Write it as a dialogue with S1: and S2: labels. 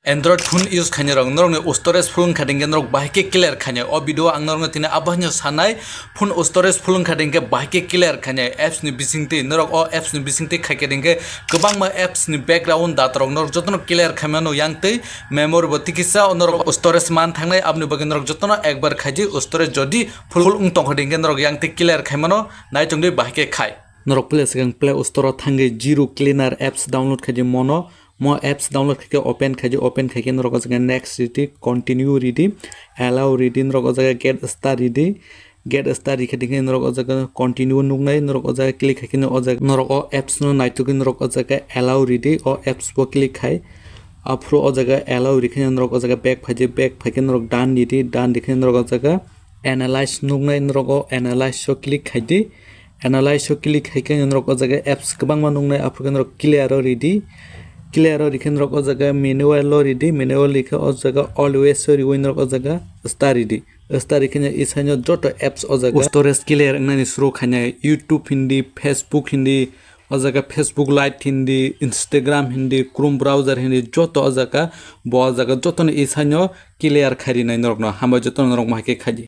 S1: Android phone use khanya rong norong storage phone khading norong bahike clear khanya o video ang norong tina abahnya sanai phone storage phone khading ke bahike clear khanya apps ni bisingte norong o apps ni bisingte khakading ke gobang ma apps ni background datrong norong jotno clear khamano yangte memory botikisa norong storage man thangnai abni bagin norong jotno ekbar khaji storage jodi full tong khading ke norong yangte clear khamano naitongde bahike khai norong play second play store thange zero cleaner apps download khaji mono mo apps download करके open करके नरक जगह next ready continue ready allow ready नरक जगह get start ready करके नरक जगह continue नुकनाई नरक जगह click करके नरक apps नो नाइटो के नरक जगह allow ready और apps पर click खाए afro जगह allow ready नरक जगह back भाजे नरक done ready नरक जगह analyze नुकनाई नरक analyze शो click खाए analyze शो click खाए नरक जगह apps कबांग मा नुकनाई afro के नरक clear ready clear रिखन रक जगह manual ready manual लिखे ओ जगह always rewind रक जगह star रिखन इसानो जोटो apps ओ जगह storage clear ननि सुरो खाने YouTube हिंदी Facebook हिंदी ओ जगह Facebook Lite Hindi Instagram Hindi Chrome browser Hindi जोटो ओ जगह बो जगह जोटो इसानो clear खारी नै नरक न हम जोटो नरक माके खाजी